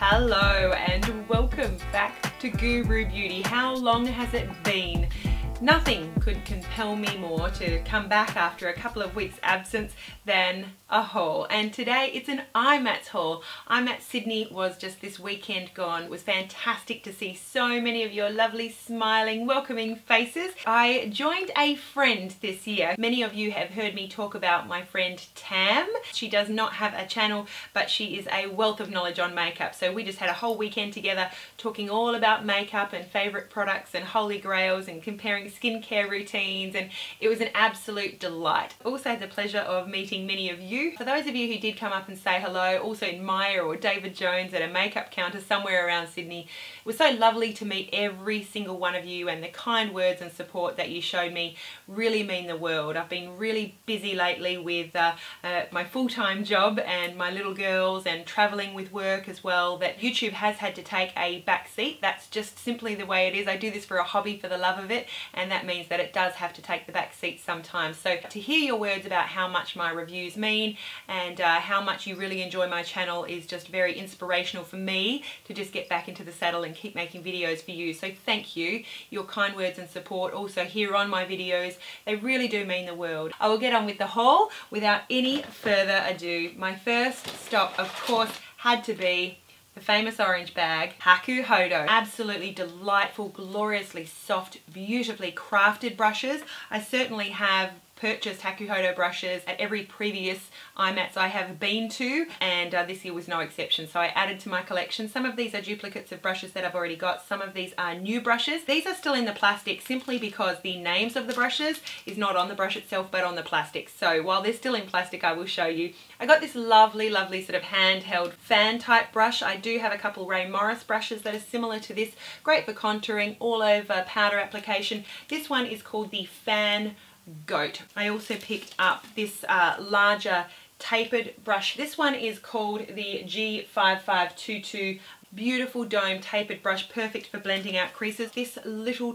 Hello and welcome back to Guru Beauty. How long has it been? Nothing could compel me more to come back after a couple of weeks absence than a haul, and today it's an IMATS haul. IMATS Sydney was just this weekend gone. It was fantastic to see so many of your lovely smiling welcoming faces. I joined a friend this year. Many of you have heard me talk about my friend Tam. She does not have a channel, but she is a wealth of knowledge on makeup, so we just had a whole weekend together talking all about makeup and favourite products and holy grails and comparing skincare routines, and it was an absolute delight. Also had the pleasure of meeting many of you. For those of you who did come up and say hello, also Maya or David Jones at a makeup counter somewhere around Sydney, it was so lovely to meet every single one of you, and the kind words and support that you showed me really mean the world. I've been really busy lately with my full-time job and my little girls and travelling with work as well, that YouTube has had to take a back seat. That's just simply the way it is. I do this for a hobby, for the love of it, and that means that it does have to take the back seat sometimes. So to hear your words about how much my reviews mean and how much you really enjoy my channel is just very inspirational for me to just get back into the saddle and keep making videos for you. So thank you. Your kind words and support also here on my videos, they really do mean the world. I will get on with the haul without any further ado. My first stop, of course, had to be the famous orange bag, Haku Hodo. Absolutely delightful, gloriously soft, beautifully crafted brushes. I certainly have purchased Haku Hodo brushes at every previous IMATS I have been to, and this year was no exception. So I added to my collection. Some of these are duplicates of brushes that I've already got. Some of these are new brushes. These are still in the plastic simply because the names of the brushes is not on the brush itself but on the plastic. So while they're still in plastic, I will show you. I got this lovely sort of handheld fan type brush. I do have a couple Ray Morris brushes that are similar to this. Great for contouring, all over powder application. This one is called the Fan Goat. I also picked up this larger tapered brush. This one is called the G5522. Beautiful dome tapered brush, perfect for blending out creases. This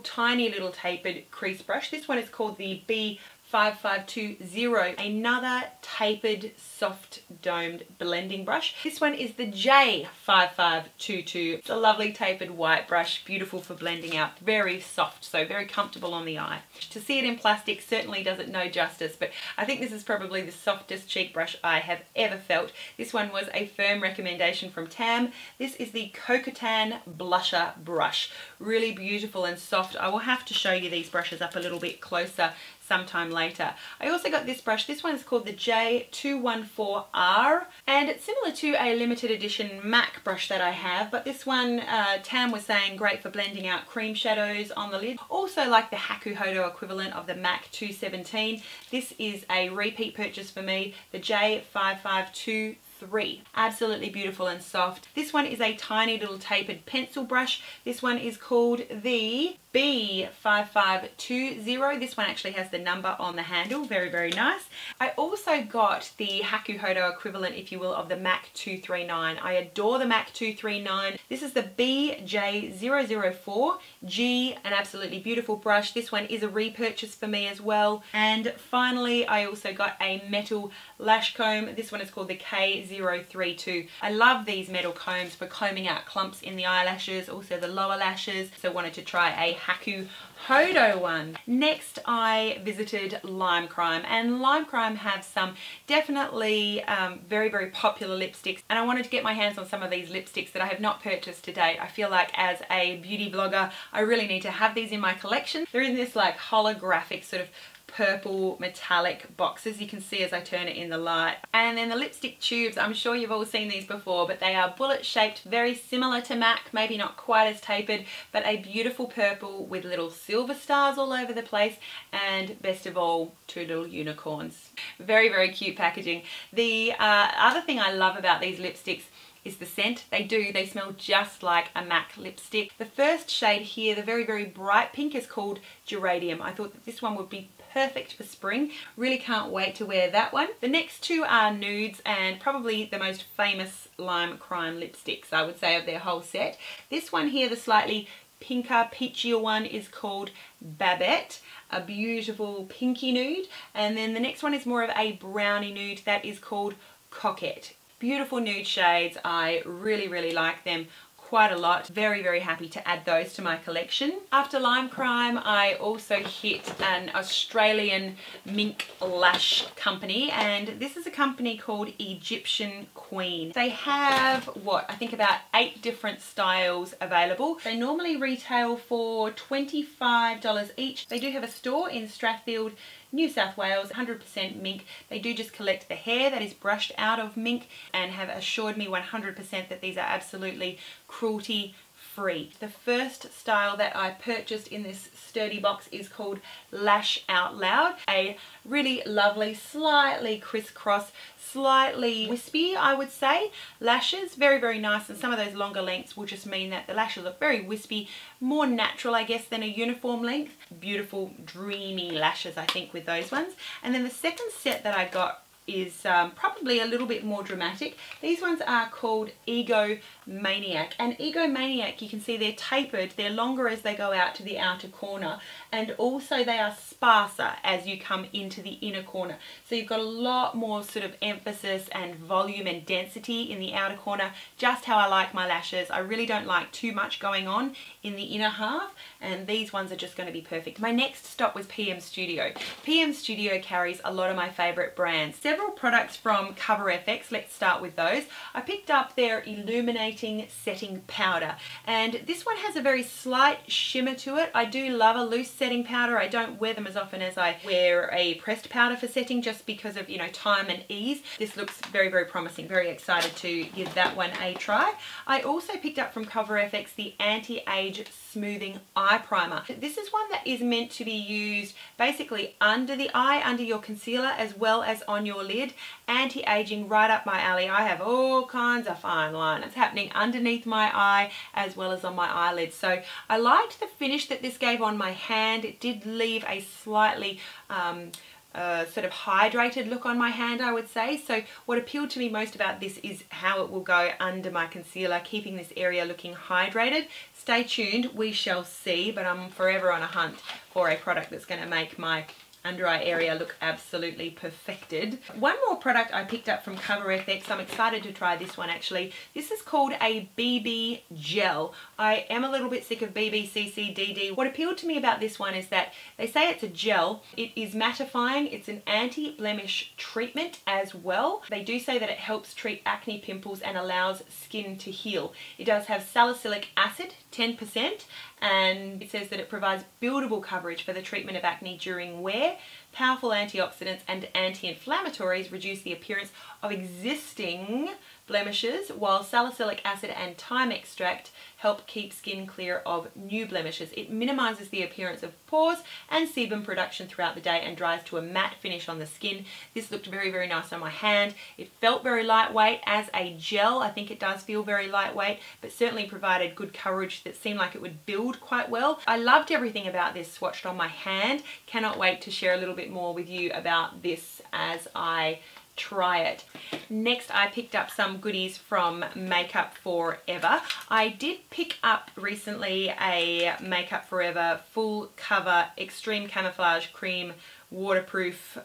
tiny little tapered crease brush, this one is called the B5520, another tapered soft domed blending brush. This one is the J5522. It's a lovely tapered white brush, beautiful for blending out, very soft, so very comfortable on the eye. To see it in plastic certainly does it no justice, but I think this is probably the softest cheek brush I have ever felt. This one was a firm recommendation from Tam. This is the Cocotan Blusher brush. Really beautiful and soft. I will have to show you these brushes up a little bit closer sometime later. I also got this brush. This one is called the J214R, and it's similar to a limited edition MAC brush that I have, but this one Tam was saying great for blending out cream shadows on the lid. Also like the Haku Hodo equivalent of the MAC 217. This is a repeat purchase for me, the J5523. Absolutely beautiful and soft. This one is a tiny little tapered pencil brush. This one is called the B5520. This one actually has the number on the handle. Very nice. I also got the Haku Hodo equivalent, if you will, of the MAC 239. I adore the MAC 239. This is the BJ004G, an absolutely beautiful brush. This one is a repurchase for me as well. And finally, I also got a metal lash comb. This one is called the K032. I love these metal combs for combing out clumps in the eyelashes, also the lower lashes, so wanted to try a Haku Hodo one. Next I visited Lime Crime, and Lime Crime have some definitely very popular lipsticks, and I wanted to get my hands on some of these lipsticks that I have not purchased to date. I feel like as a beauty vlogger I really need to have these in my collection. They're in this like holographic sort of purple metallic boxes, you can see as I turn it in the light. And then the lipstick tubes, I'm sure you've all seen these before, but they are bullet shaped, very similar to MAC, maybe not quite as tapered, but a beautiful purple with little silver stars all over the place, and best of all, two little unicorns. Very cute packaging. The other thing I love about these lipsticks is the scent. They smell just like a MAC lipstick. The first shade here, the very bright pink, is called Geranium. I thought that this one would be perfect for spring. Really can't wait to wear that one. The next two are nudes, and probably the most famous Lime Crime lipsticks, I would say, of their whole set. This one here, the slightly pinker, peachier one, is called Babette, a beautiful pinky nude. And then the next one is more of a brownie nude, that is called Coquette. Beautiful nude shades. I really like them quite a lot. Very happy to add those to my collection. After Lime Crime, I also hit an Australian mink lash company, and this is a company called Egyptian Queen. They have, what, I think about 8 different styles available. They normally retail for $25 each. They do have a store in Strathfield, New South Wales, 100% mink. They do just collect the hair that is brushed out of mink and have assured me 100% that these are absolutely cruelty free. The first style that I purchased in this sturdy box is called Lash Out Loud. A really lovely, slightly crisscross, slightly wispy, I would say, lashes. Very nice, and some of those longer lengths will just mean that the lashes look very wispy, more natural, I guess, than a uniform length. Beautiful, dreamy lashes, I think, with those ones. And then the second set that I got is probably a little bit more dramatic. These ones are called Ego Maniac, and Ego Maniac, you can see they're tapered, they're longer as they go out to the outer corner, and also they are sparser as you come into the inner corner. So you've got a lot more sort of emphasis and volume and density in the outer corner, just how I like my lashes. I really don't like too much going on in the inner half, and these ones are just going to be perfect. My next stop was PM Studio. PM Studio carries a lot of my favorite brands. Several products from Cover FX, let's start with those. I picked up their Illuminating Setting Powder, and this one has a very slight shimmer to it. I do love a loose setting powder. I don't wear them as often as I wear a pressed powder for setting, just because of, you know, time and ease. This looks very promising. Very excited to give that one a try. I also picked up from Cover FX the Anti-Age Smoothing Eye Primer. This is one that is meant to be used basically under the eye, under your concealer, as well as on your lid. Anti-aging, right up my alley. I have all kinds of fine lines happening underneath my eye as well as on my eyelids. So I liked the finish that this gave on my hand. It did leave a slightly sort of hydrated look on my hand, I would say. So what appealed to me most about this is how it will go under my concealer, keeping this area looking hydrated. Stay tuned, we shall see, but I'm forever on a hunt for a product that's going to make my under eye area look absolutely perfected. One more product I picked up from Cover FX. I'm excited to try this one actually. This is called a BB Gel. I am a little bit sick of BB, CC, DD. What appealed to me about this one is that they say it's a gel. It is mattifying. It's an anti-blemish treatment as well. They do say that it helps treat acne, pimples, and allows skin to heal. It does have salicylic acid, 10%, and it says that it provides buildable coverage for the treatment of acne during wear. Powerful antioxidants and anti-inflammatories reduce the appearance of existing blemishes, while salicylic acid and thyme extract help keep skin clear of new blemishes. It minimizes the appearance of pores and sebum production throughout the day and dries to a matte finish on the skin. This looked very nice on my hand. It felt very lightweight as a gel. I think it does feel very lightweight, but certainly provided good coverage that seemed like it would build quite well. I loved everything about this swatched on my hand. Cannot wait to share a little bit more with you about this as I try it. Next, I picked up some goodies from Makeup Forever. I did pick up recently a Makeup Forever full cover extreme camouflage cream waterproof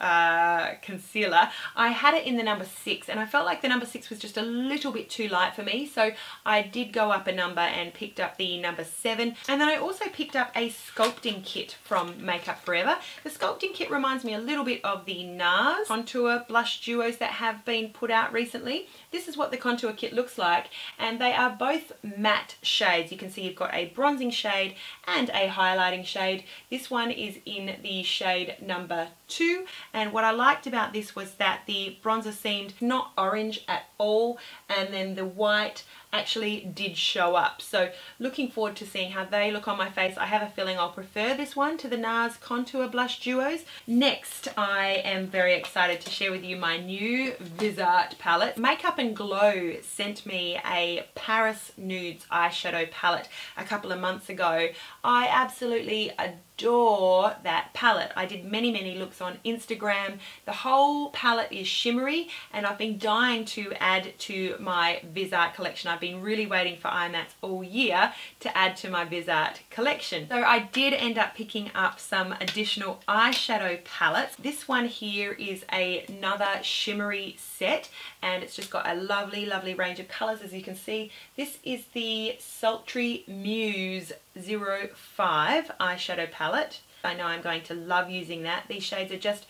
concealer. I had it in the number 6, and I felt like the number 6 was just a little bit too light for me, so I did go up a number and picked up the number 7. And then I also picked up a sculpting kit from Makeup Forever. The sculpting kit reminds me a little bit of the NARS contour blush duos that have been put out recently. This is what the contour kit looks like, and they are both matte shades. You can see you've got a bronzing shade and a highlighting shade. This one is in the shade number 2, and what I liked about this was that the bronzer seemed not orange at all, and then the white actually did show up. So looking forward to seeing how they look on my face. I have a feeling I'll prefer this one to the NARS contour blush duos. Next, I am very excited to share with you my new Visart palette. Makeup and Glow sent me a Paris Nudes eyeshadow palette a couple of months ago. I absolutely adore that palette. I did many looks on Instagram. The whole palette is shimmery, and I've been dying to add to my Visart collection. I've been really waiting for eye mats all year to add to my Visart collection. So I did end up picking up some additional eyeshadow palettes. This one here is another shimmery set, and it's just got a lovely range of colours. As you can see, this is the Sultry Muse 05 eyeshadow palette. I know I'm going to love using that. These shades are just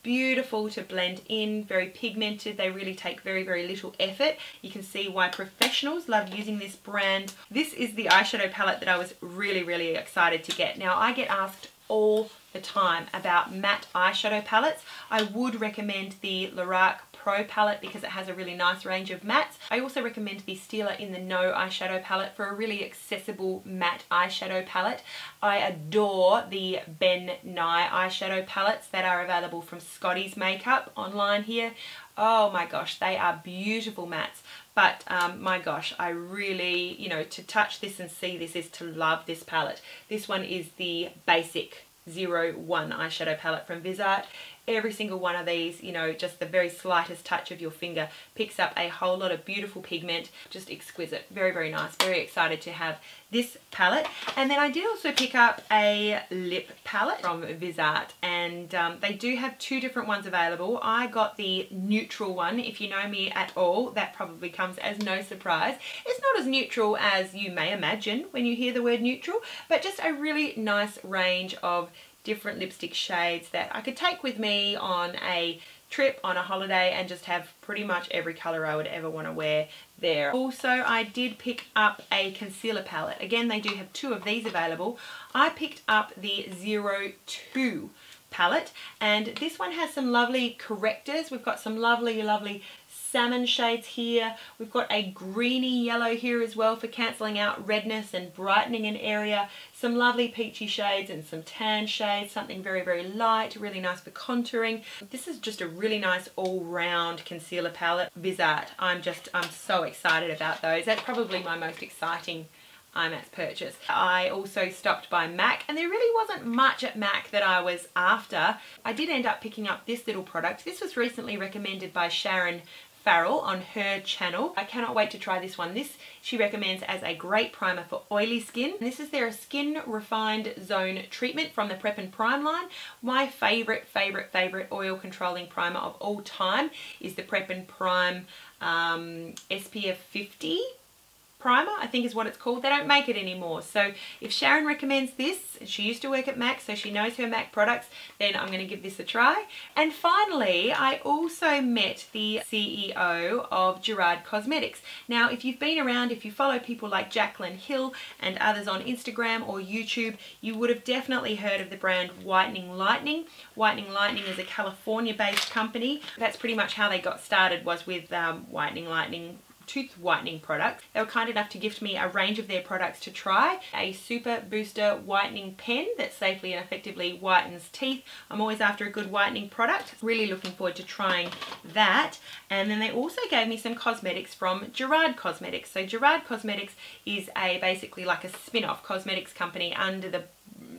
beautiful to blend in, very pigmented. They really take very little effort. You can see why professionals love using this brand. This is the eyeshadow palette that I was really excited to get. Now, I get asked all the time about matte eyeshadow palettes. I would recommend the Lorac Pro palette because it has a really nice range of mattes. I also recommend the Stila in the No eyeshadow palette for a really accessible matte eyeshadow palette. I adore the Ben Nye eyeshadow palettes that are available from Scotty's Makeup online here. Oh my gosh, they are beautiful mattes. But my gosh, I really, you know, to touch this and see this is to love this palette. This one is the basic 01 eyeshadow palette from Visart. Every single one of these, you know, just the very slightest touch of your finger picks up a whole lot of beautiful pigment. Just exquisite. Very nice. Very excited to have this palette. And then I did also pick up a lip palette from Visart, and they do have two different ones available. I got the neutral one. If you know me at all, that probably comes as no surprise. It's not as neutral as you may imagine when you hear the word neutral, but just a really nice range of different lipstick shades that I could take with me on a trip, on a holiday, and just have pretty much every colour I would ever want to wear there. Also, I did pick up a concealer palette. Again, they do have two of these available. I picked up the 02 palette, and this one has some lovely correctors. We've got some lovely salmon shades here. We've got a greeny yellow here as well for cancelling out redness and brightening an area. Some lovely peachy shades and some tan shades, something very light, really nice for contouring. This is just a really nice all-round concealer palette. Visart, I'm so excited about those. That's probably my most exciting eye mats purchase. I also stopped by MAC, and there really wasn't much at MAC that I was after. I did end up picking up this little product. This was recently recommended by Sharon Farrell on her channel. I cannot wait to try this one. This she recommends as a great primer for oily skin. This is their Skin Refined Zone treatment from the Prep and Prime line. My favorite oil controlling primer of all time is the Prep and Prime SPF 50 primer, I think is what it's called. They don't make it anymore. So if Sharon recommends this, she used to work at MAC, so she knows her MAC products, then I'm going to give this a try. And finally, I also met the CEO of Gerard Cosmetics. Now, if you've been around, if you follow people like Jaclyn Hill and others on Instagram or YouTube, you would have definitely heard of the brand Whitening Lightning. Whitening Lightning is a California-based company. That's pretty much how they got started, was with Whitening Lightning tooth whitening products. They were kind enough to gift me a range of their products to try. A Super Booster whitening pen that safely and effectively whitens teeth. I'm always after a good whitening product. Really looking forward to trying that. And then they also gave me some cosmetics from Gerard Cosmetics. So Gerard Cosmetics is basically like a spin-off cosmetics company under the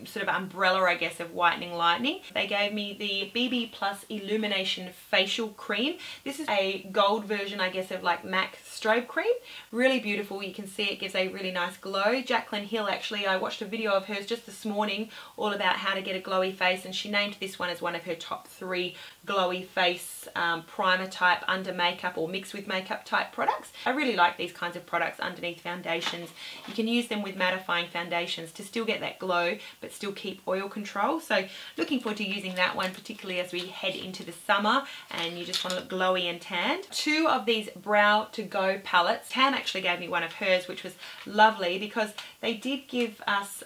sort of umbrella, I guess, of Whitening Lightning. They gave me the BB Plus Illumination Facial Cream. This is a gold version, I guess, of like MAC strobe cream. Really beautiful. You can see it gives a really nice glow. Jaclyn Hill, actually, I watched a video of hers just this morning all about how to get a glowy face, and she named this one as one of her top 3 glowy face primer type under makeup or mixed with makeup type products. I really like these kinds of products underneath foundations. You can use them with mattifying foundations to still get that glow but still keep oil control. So looking forward to using that one, particularly as we head into the summer and you just want to look glowy and tanned. 2 of these Brow to Go palettes. Tam actually gave me one of hers, which was lovely because they did give us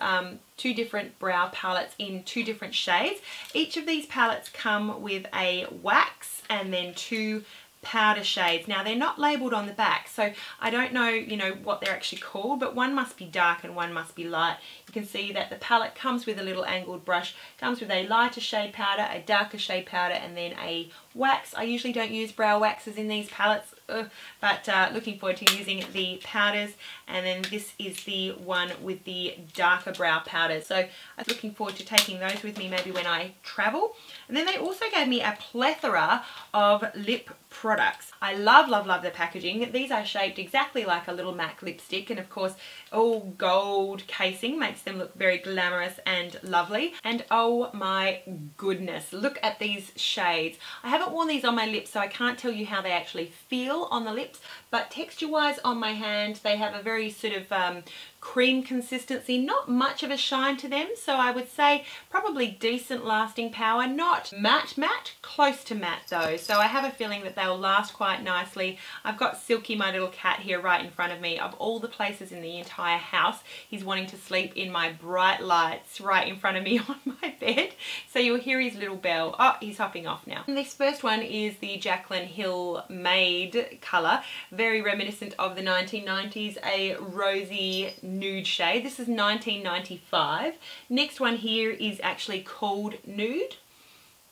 2 different brow palettes in 2 different shades. Each of these palettes come with a wax and then 2 powder shades. Now they're not labelled on the back, so I don't know, you know, what they're actually called, but one must be dark and one must be light. You can see that the palette comes with a little angled brush, comes with a lighter shade powder, a darker shade powder, and then a wax. I usually don't use brow waxes in these palettes. but looking forward to using the powders. And then this is the one with the darker brow powders, so I'm looking forward to taking those with me maybe when I travel. And then they also gave me a plethora of lip products. I love the packaging. These are shaped exactly like a little MAC lipstick, and of course all gold casing makes them look very glamorous and lovely. And oh my goodness, look at these shades. I haven't worn these on my lips, so I can't tell you how they actually feel on the lips, but texture wise on my hand they have a very sort of cream consistency, not much of a shine to them, so I would say probably decent lasting power. Not matte, close to matte though, so I have a feeling that they'll last quite nicely. I've got Silky, my little cat, here right in front of me. Of all the places in the entire house, he's wanting to sleep in my bright lights right in front of me on my bed, so you'll hear his little bell. Oh, he's hopping off now. And this first one is the Jaclyn Hill Made colour, very reminiscent of the 1990s, a rosy nude shade. This is 1995. Next one here is actually called Nude.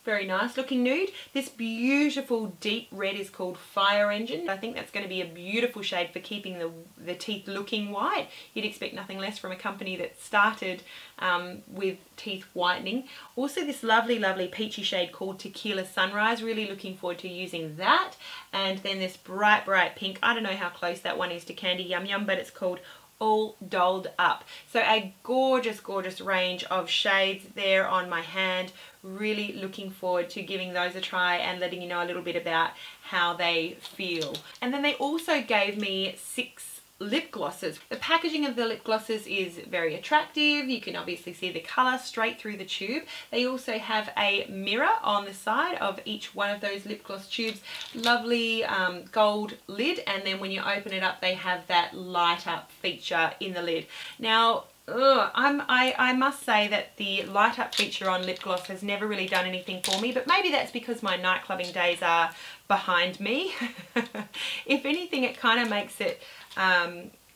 Very nice looking nude. This beautiful deep red is called Fire Engine. I think that's going to be a beautiful shade for keeping the teeth looking white. You'd expect nothing less from a company that started with teeth whitening. Also this lovely peachy shade called Tequila Sunrise. Really looking forward to using that. And then this bright pink. I don't know how close that one is to Candy Yum Yum, but it's called All Dolled Up. So a gorgeous range of shades there on my hand. Really looking forward to giving those a try and letting you know a little bit about how they feel. And then they also gave me 6 lip glosses. The packaging of the lip glosses is very attractive. You can obviously see the colour straight through the tube. They also have a mirror on the side of each one of those lip gloss tubes. Lovely gold lid, and then when you open it up they have that light up feature in the lid. Now I must say that the light up feature on lip gloss has never really done anything for me, but maybe that's because my night clubbing days are behind me. If anything, it kind of makes it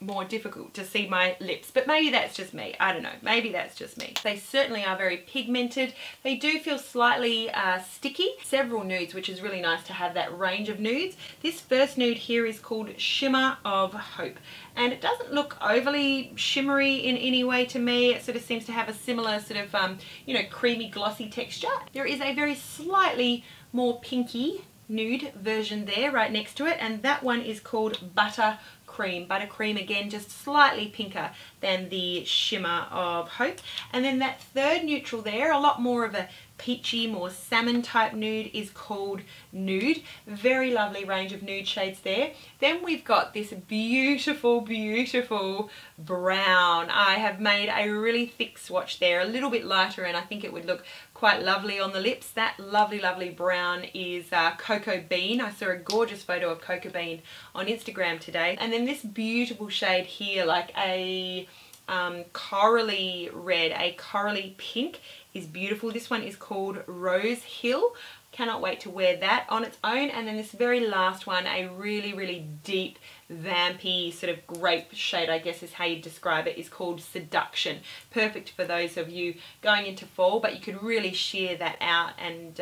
more difficult to see my lips, but maybe that's just me. I don't know, maybe that's just me. They certainly are very pigmented. They do feel slightly sticky. Several nudes, which is really nice to have that range of nudes. This first nude here is called Shimmer of Hope, and it doesn't look overly shimmery in any way to me. It sort of seems to have a similar sort of you know, creamy glossy texture. There is a very slightly more pinky nude version there right next to it, and that one is called Butter Cream. Buttercream, again, just slightly pinker than the Shimmer of Hope. And then that third neutral there, a lot more of a peachy, more salmon type nude, is called Nude. Very lovely range of nude shades there. Then we've got this beautiful brown. I have made a really thick swatch there, a little bit lighter, and I think it would look quite lovely on the lips. That lovely brown is Cocoa Bean. I saw a gorgeous photo of Cocoa Bean on Instagram today. And then this beautiful shade here, like a corally red, a corally pink, is beautiful. This one is called Rose Hill. Cannot wait to wear that on its own. And then this very last one, a really deep vampy sort of grape shade, I guess is how you describe it, is called Seduction. Perfect for those of you going into fall, but you could really sheer that out and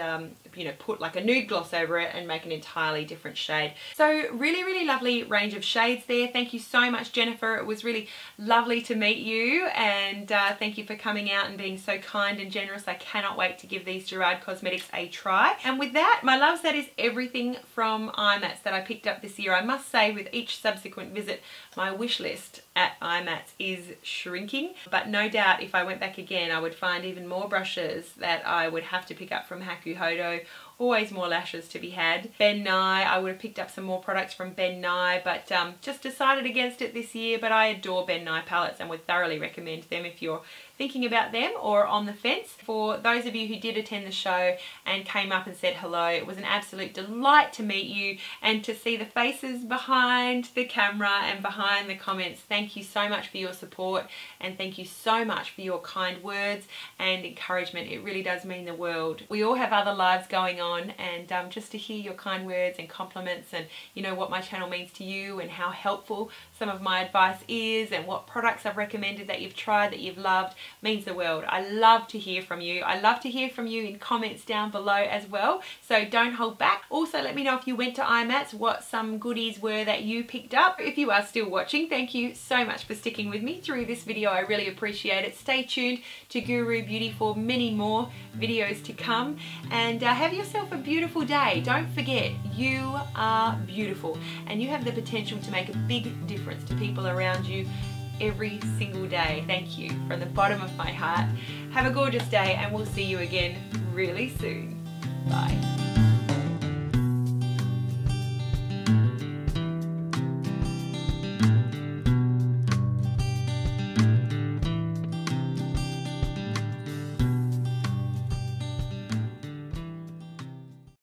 you know, put like a nude gloss over it and make an entirely different shade. So really lovely range of shades there. Thank you so much, Jennifer. It was really lovely to meet you, and thank you for coming out and being so kind and generous. I cannot wait to give these Gerard Cosmetics a try. And with that, my loves, that is everything from IMATS that I picked up this year. I must say, with each subsequent visit, my wish list at IMATS is shrinking, but no doubt if I went back again I would find even more brushes that I would have to pick up from Haku Hodo. Always more lashes to be had. Ben Nye, I would have picked up some more products from Ben Nye, but just decided against it this year. But I adore Ben Nye palettes and would thoroughly recommend them if you're thinking about them or on the fence. For those of you who did attend the show and came up and said hello, it was an absolute delight to meet you and to see the faces behind the camera and behind the comments. Thank you so much for your support, and thank you so much for your kind words and encouragement. It really does mean the world. We all have other lives going on, and just to hear your kind words and compliments, and you know what my channel means to you and how helpful some of my advice is, and what products I've recommended that you've tried that you've loved, means the world. I love to hear from you. I love to hear from you in comments down below as well, so don't hold back. Also, let me know if you went to IMATS, what some goodies were that you picked up. If you are still watching, thank you so much for sticking with me through this video. I really appreciate it. Stay tuned to Guru Beauty for many more videos to come, and have yourself a beautiful day. Don't forget, you are beautiful and you have the potential to make a big difference to people around you every single day. Thank you from the bottom of my heart. Have a gorgeous day, and we'll see you again really soon. Bye.